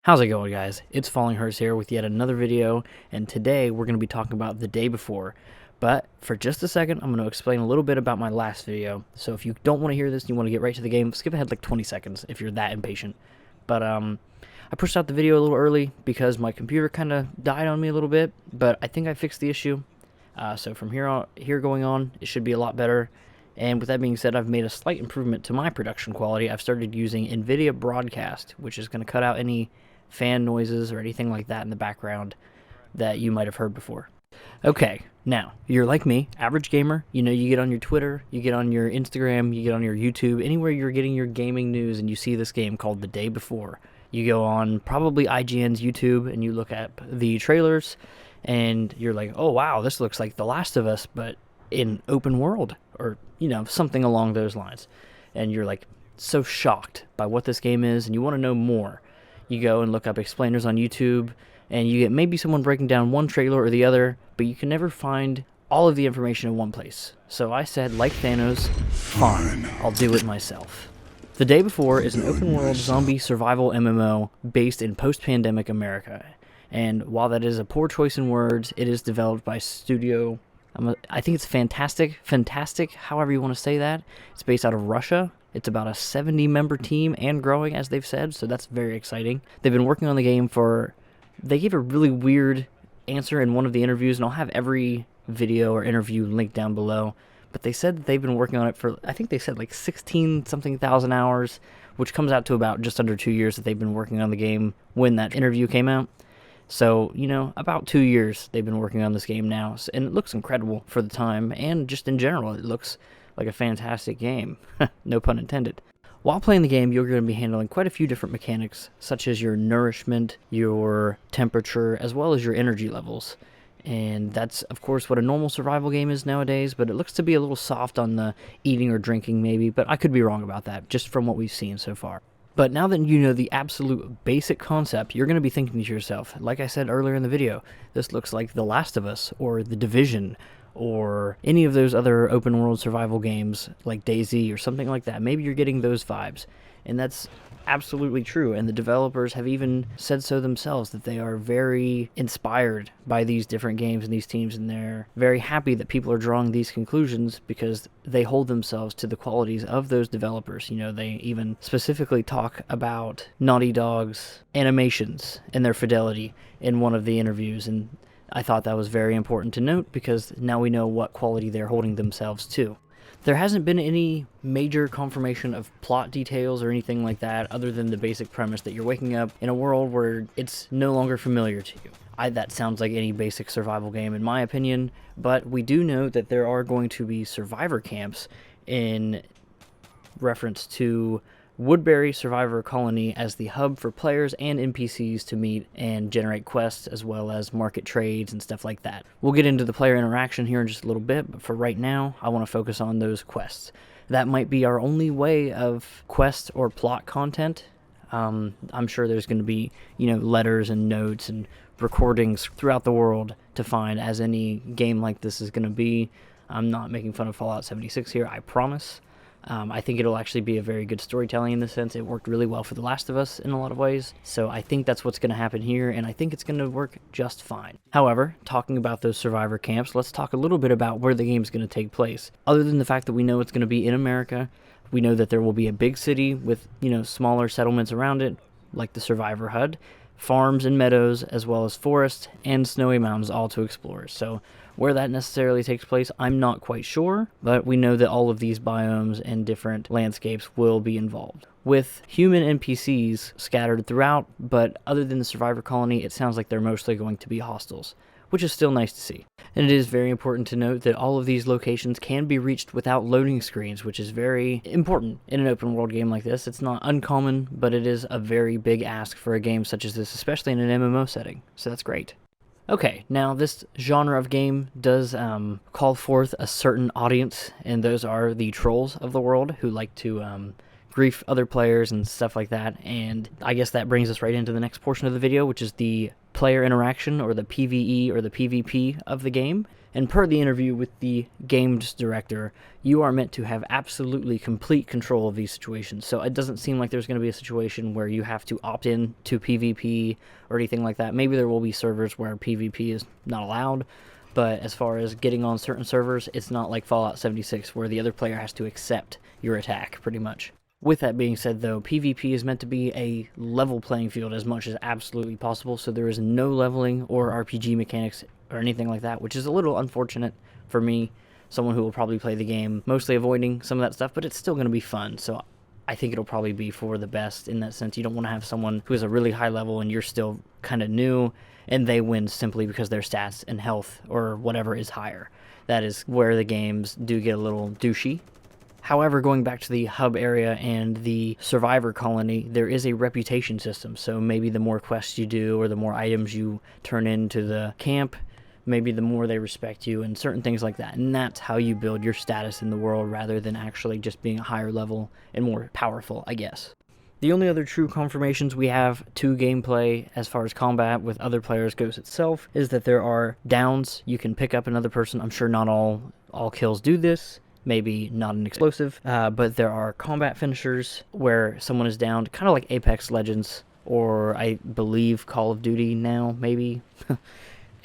How's it going, guys? It's Falling Hearts here with yet another video, and today we're going to be talking about The Day Before. But for just a second, I'm going to explain a little bit about my last video. So if you don't want to hear this and you want to get right to the game, skip ahead like 20 seconds if you're that impatient. But I pushed out the video a little early because my computer kind of died on me a little bit, but I think I fixed the issue. So from here going on, it should be a lot better. And with that being said, I've made a slight improvement to my production quality. I've started using NVIDIA Broadcast, which is going to cut out any fan noises or anything like that in the background that you might have heard before. Okay, now, you're like me, average gamer. You know, you get on your Twitter, you get on your Instagram, you get on your YouTube, anywhere you're getting your gaming news and you see this game called The Day Before. You go on probably IGN's YouTube and you look at the trailers and you're like, oh wow, this looks like The Last of Us, but in open world, or, you know, something along those lines. And you're like so shocked by what this game is and you want to know more. You go and look up explainers on YouTube, and you get maybe someone breaking down one trailer or the other, but you can never find all of the information in one place. So I said, like Thanos, fine, I'll do it myself. The Day Before is an open-world zombie survival MMO based in post-pandemic America. And while that is a poor choice in words, it is developed by Studio... I think it's fantastic, however you want to say that. It's based out of Russia. It's about a 70-member team and growing, as they've said, so that's very exciting. They've been working on the game for... They gave a really weird answer in one of the interviews, and I'll have every video or interview linked down below. But they said that they've been working on it for, I think they said like 16-something thousand hours, which comes out to about just under 2 years that they've been working on the game when that interview came out. So, you know, about 2 years they've been working on this game now, and it looks incredible for the time, and just in general, it looks like a fantastic game. No pun intended. While playing the game, you're going to be handling quite a few different mechanics, such as your nourishment, your temperature, as well as your energy levels. And that's, of course, what a normal survival game is nowadays, but it looks to be a little soft on the eating or drinking, maybe, but I could be wrong about that, just from what we've seen so far. But now that you know the absolute basic concept, you're going to be thinking to yourself, like I said earlier in the video, this looks like The Last of Us, or The Division, or any of those other open world survival games like DayZ or something like that. Maybe you're getting those vibes, and that's absolutely true, and the developers have even said so themselves, that they are very inspired by these different games and these teams, and they're very happy that people are drawing these conclusions because they hold themselves to the qualities of those developers. You know, they even specifically talk about Naughty Dog's animations and their fidelity in one of the interviews, and I thought that was very important to note because now we know what quality they're holding themselves to. There hasn't been any major confirmation of plot details or anything like that, other than the basic premise that you're waking up in a world where it's no longer familiar to you. That sounds like any basic survival game in my opinion, but we do know that there are going to be survivor camps in reference to Woodbury Survivor Colony as the hub for players and NPCs to meet and generate quests, as well as market trades and stuff like that. We'll get into the player interaction here in just a little bit, but for right now, I want to focus on those quests. That might be our only way of quest or plot content. I'm sure there's going to be, you know, letters and notes and recordings throughout the world to find, as any game like this is going to be. I'm not making fun of Fallout 76 here, I promise. I think it'll actually be a very good storytelling in the sense it worked really well for The Last of Us in a lot of ways, so I think that's what's going to happen here, and I think it's going to work just fine. However, talking about those survivor camps, let's talk a little bit about where the game's going to take place. Other than the fact that we know it's going to be in America, we know that there will be a big city with, you know, smaller settlements around it, like the Survivor HUD, farms and meadows, as well as forests and snowy mountains, all to explore. So where that necessarily takes place, I'm not quite sure, but we know that all of these biomes and different landscapes will be involved, with human NPCs scattered throughout, but other than the survivor colony, it sounds like they're mostly going to be hostiles, which is still nice to see. And it is very important to note that all of these locations can be reached without loading screens, which is very important in an open world game like this. It's not uncommon, but it is a very big ask for a game such as this, especially in an MMO setting, so that's great. Okay, now this genre of game does call forth a certain audience, and those are the trolls of the world who like to grief other players and stuff like that, and I guess that brings us right into the next portion of the video, which is the player interaction, or the PvE or the PvP of the game. And per the interview with the games director, you are meant to have absolutely complete control of these situations. So it doesn't seem like there's going to be a situation where you have to opt in to PvP or anything like that. Maybe there will be servers where PvP is not allowed, but as far as getting on certain servers, it's not like Fallout 76 where the other player has to accept your attack, pretty much. With that being said, though, PvP is meant to be a level playing field as much as absolutely possible, so there is no leveling or RPG mechanics or anything like that, which is a little unfortunate for me, someone who will probably play the game mostly avoiding some of that stuff, but it's still going to be fun, so I think it'll probably be for the best in that sense. You don't want to have someone who is a really high level and you're still kind of new, and they win simply because their stats and health or whatever is higher. That is where the games do get a little douchey. However, going back to the hub area and the survivor colony, there is a reputation system. So maybe the more quests you do or the more items you turn into the camp, maybe the more they respect you and certain things like that. And that's how you build your status in the world rather than actually just being a higher level and more powerful, I guess. The only other true confirmations we have to gameplay as far as combat with other players goes itself is that there are downs. You can pick up another person. I'm sure not all kills do this. Maybe not an explosive, but there are combat finishers where someone is downed, kind of like Apex Legends, or I believe Call of Duty now, maybe.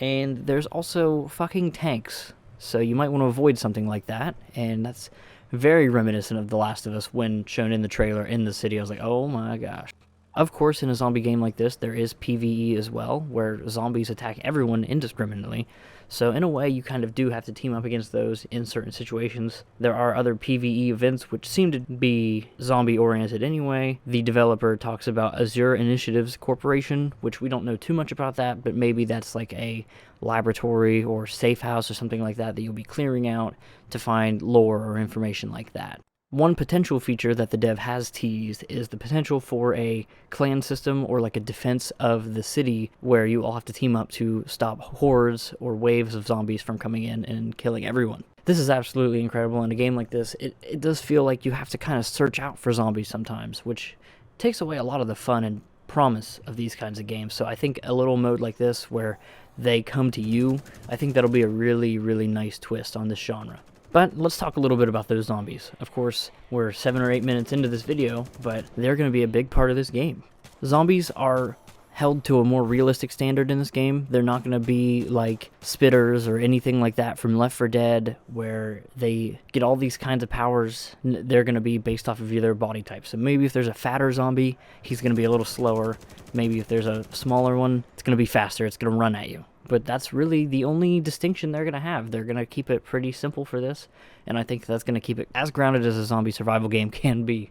And there's also fucking tanks, so you might want to avoid something like that, and that's very reminiscent of The Last of Us when shown in the trailer in the city. I was like, oh my gosh. Of course, in a zombie game like this, there is PvE as well, where zombies attack everyone indiscriminately. So in a way, you kind of do have to team up against those in certain situations. There are other PvE events which seem to be zombie-oriented anyway. The developer talks about Azure Initiatives Corporation, which we don't know too much about that, but maybe that's like a laboratory or safe house or something like that you'll be clearing out to find lore or information like that. One potential feature that the dev has teased is the potential for a clan system or like a defense of the city where you all have to team up to stop hordes or waves of zombies from coming in and killing everyone. This is absolutely incredible. In a game like this, it does feel like you have to kind of search out for zombies sometimes, which takes away a lot of the fun and promise of these kinds of games. So I think a little mode like this where they come to you, I think that'll be a really, really nice twist on this genre. But let's talk a little bit about those zombies. Of course, we're 7 or 8 minutes into this video, but they're going to be a big part of this game. Zombies are held to a more realistic standard in this game. They're not going to be like spitters or anything like that from Left 4 Dead, where they get all these kinds of powers. They're going to be based off of their body type. So maybe if there's a fatter zombie, he's going to be a little slower. Maybe if there's a smaller one, it's going to be faster. It's going to run at you. But that's really the only distinction they're going to have. They're going to keep it pretty simple for this, and I think that's going to keep it as grounded as a zombie survival game can be.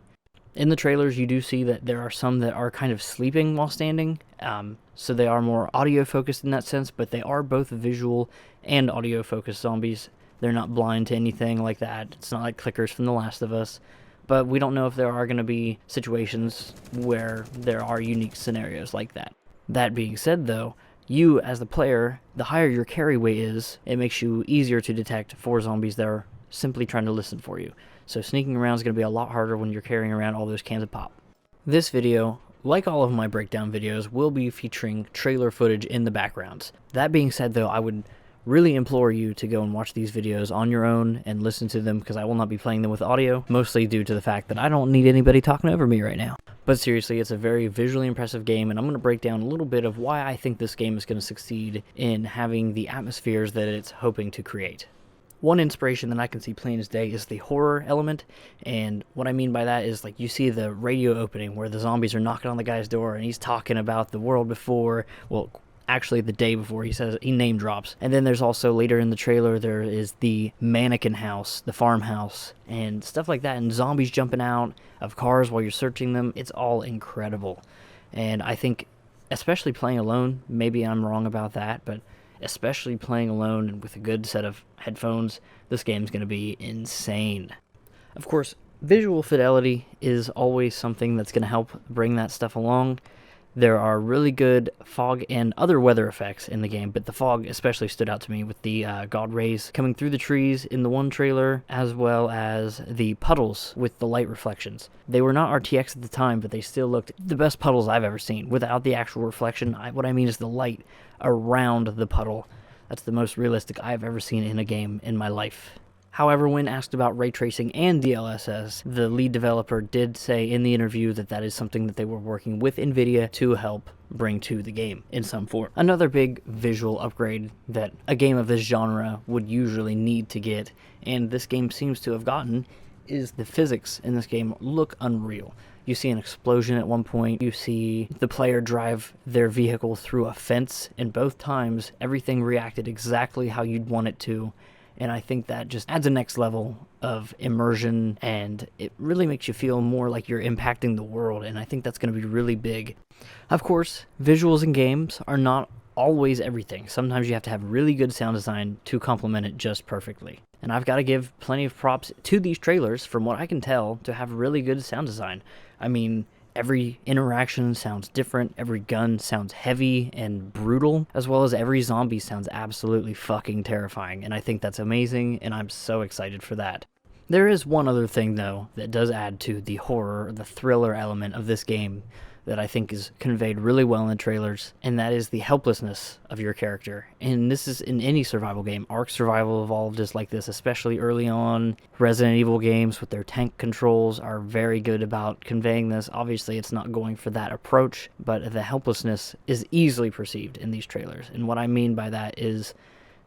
In the trailers, you do see that there are some that are kind of sleeping while standing, so they are more audio-focused in that sense, but they are both visual and audio-focused zombies. They're not blind to anything like that. It's not like clickers from The Last of Us, but we don't know if there are going to be situations where there are unique scenarios like that. That being said, though, you, as the player, the higher your carry weight is, it makes you easier to detect for zombies that are simply trying to listen for you. So sneaking around is going to be a lot harder when you're carrying around all those cans of pop. This video, like all of my breakdown videos, will be featuring trailer footage in the backgrounds. That being said, though, I would really implore you to go and watch these videos on your own and listen to them, because I will not be playing them with audio, mostly due to the fact that I don't need anybody talking over me right now. But seriously, it's a very visually impressive game, and I'm going to break down a little bit of why I think this game is going to succeed in having the atmospheres that it's hoping to create. One inspiration that I can see plain as day is the horror element, and what I mean by that is, like, you see the radio opening where the zombies are knocking on the guy's door and he's talking about the world before, well, actually the day before, he name drops. And then there's also later in the trailer, there is the mannequin house, the farmhouse, and stuff like that, and zombies jumping out of cars while you're searching them. It's all incredible. And I think, especially playing alone, maybe I'm wrong about that, but especially playing alone and with a good set of headphones, this game's going to be insane. Of course, visual fidelity is always something that's going to help bring that stuff along. There are really good fog and other weather effects in the game, but the fog especially stood out to me with the God rays coming through the trees in the one trailer, as well as the puddles with the light reflections. They were not RTX at the time, but they still looked the best puddles I've ever seen without the actual reflection. What I mean is the light around the puddle That's the most realistic I've ever seen in a game in my life. However, when asked about ray tracing and DLSS, the lead developer did say in the interview that that is something that they were working with NVIDIA to help bring to the game in some form. Another big visual upgrade that a game of this genre would usually need to get, and this game seems to have gotten, is the physics in this game look unreal. You see an explosion at one point, you see the player drive their vehicle through a fence, and both times everything reacted exactly how you'd want it to. And I think that just adds a next level of immersion, and it really makes you feel more like you're impacting the world, and I think that's going to be really big. Of course, visuals in games are not always everything. Sometimes you have to have really good sound design to complement it just perfectly. And I've got to give plenty of props to these trailers, from what I can tell, to have really good sound design. I mean, every interaction sounds different, every gun sounds heavy and brutal, as well as every zombie sounds absolutely fucking terrifying, and I think that's amazing, and I'm so excited for that. There is one other thing, though, that does add to the horror, the thriller element of this game that I think is conveyed really well in the trailers, and that is the helplessness of your character. And this is in any survival game. Ark Survival Evolved is like this, especially early on. Resident Evil games with their tank controls are very good about conveying this. Obviously, it's not going for that approach, but the helplessness is easily perceived in these trailers. And what I mean by that is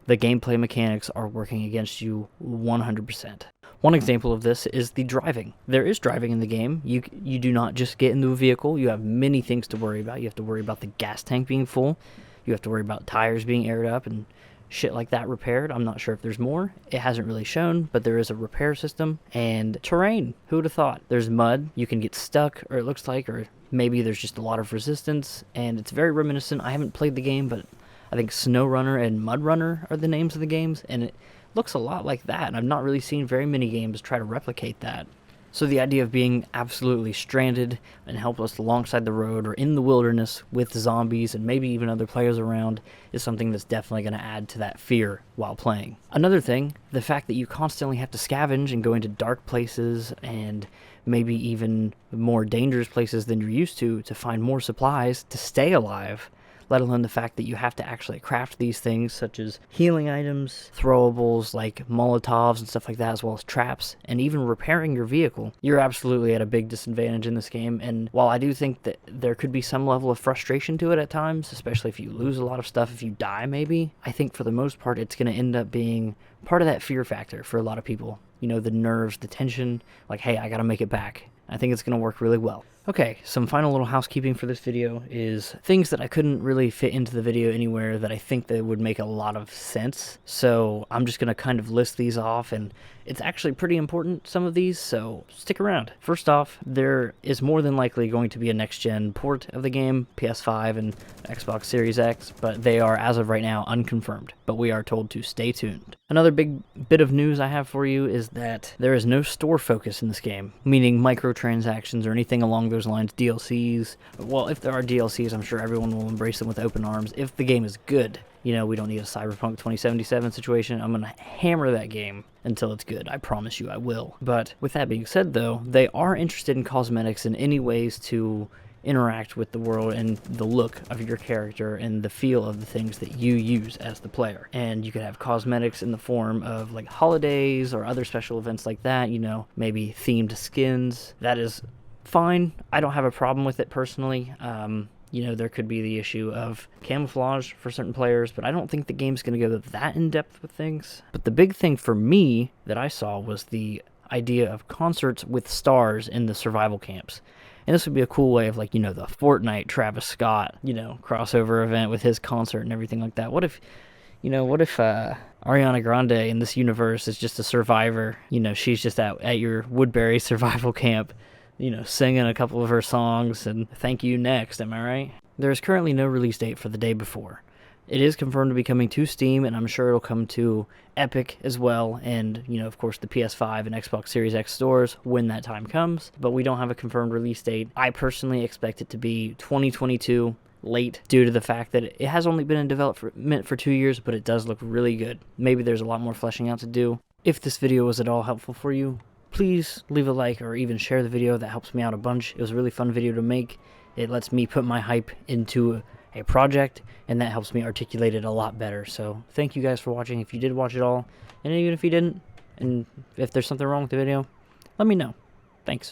the gameplay mechanics are working against you 100%. One example of this is the driving. There is driving in the game. You do not just get into a vehicle. You have many things to worry about. You have to worry about the gas tank being full. You have to worry about tires being aired up and shit like that repaired. I'm not sure if there's more. It hasn't really shown, but there is a repair system. And terrain. Who would have thought? There's mud. You can get stuck, or it looks like, or maybe there's just a lot of resistance. And it's very reminiscent. I haven't played the game, but I think Snow Runner and Mud Runner are the names of the games, and it looks a lot like that, and I've not really seen very many games try to replicate that. So the idea of being absolutely stranded and helpless alongside the road or in the wilderness with zombies and maybe even other players around is something that's definitely going to add to that fear while playing. Another thing, the fact that you constantly have to scavenge and go into dark places and maybe even more dangerous places than you're used to find more supplies to stay alive, let alone the fact that you have to actually craft these things such as healing items, throwables like Molotovs and stuff like that, as well as traps, and even repairing your vehicle. You're absolutely at a big disadvantage in this game, and while I do think that there could be some level of frustration to it at times, especially if you lose a lot of stuff, if you die maybe, I think for the most part it's going to end up being part of that fear factor for a lot of people. You know, the nerves, the tension, like, hey, I gotta make it back. I think it's going to work really well. Okay, some final little housekeeping for this video is things that I couldn't really fit into the video anywhere that I think that would make a lot of sense. So I'm just going to kind of list these off, and it's actually pretty important, some of these, so stick around. First off, there is more than likely going to be a next-gen port of the game, PS5 and Xbox Series X, but they are, as of right now, unconfirmed, but we are told to stay tuned. Another big bit of news I have for you is that there is no store focus in this game, meaning microtransactions or anything along those lines, DLCs. Well, if there are DLCs, I'm sure everyone will embrace them with open arms if the game is good. You know, we don't need a Cyberpunk 2077 situation. I'm going to hammer that game until it's good. I promise you I will. But with that being said, though, they are interested in cosmetics in any ways to interact with the world and the look of your character and the feel of the things that you use as the player. And you could have cosmetics in the form of like holidays or other special events like that, you know, maybe themed skins. That is fine. I don't have a problem with it personally. You know, there could be the issue of camouflage for certain players, but I don't think the game's going to go that in-depth with things. But the big thing for me that I saw was the idea of concerts with stars in the survival camps. And this would be a cool way of, like, you know, the Fortnite Travis Scott, you know, crossover event with his concert and everything like that. What if Ariana Grande in this universe is just a survivor? You know, she's just at your Woodbury survival camp, you know, singing a couple of her songs and thank you next, am I right? There is currently no release date for The Day Before. It is confirmed to be coming to Steam, and I'm sure it'll come to Epic as well, and, you know, of course, the PS5 and Xbox Series X stores when that time comes, but we don't have a confirmed release date. I personally expect it to be 2022, late, due to the fact that it has only been in development for 2 years, but it does look really good. Maybe there's a lot more fleshing out to do. If this video was at all helpful for you, please leave a like or even share the video. That helps me out a bunch. It was a really fun video to make. It lets me put my hype into a project, and that helps me articulate it a lot better. So thank you guys for watching if you did watch it all, and even if you didn't, and if there's something wrong with the video, let me know. Thanks.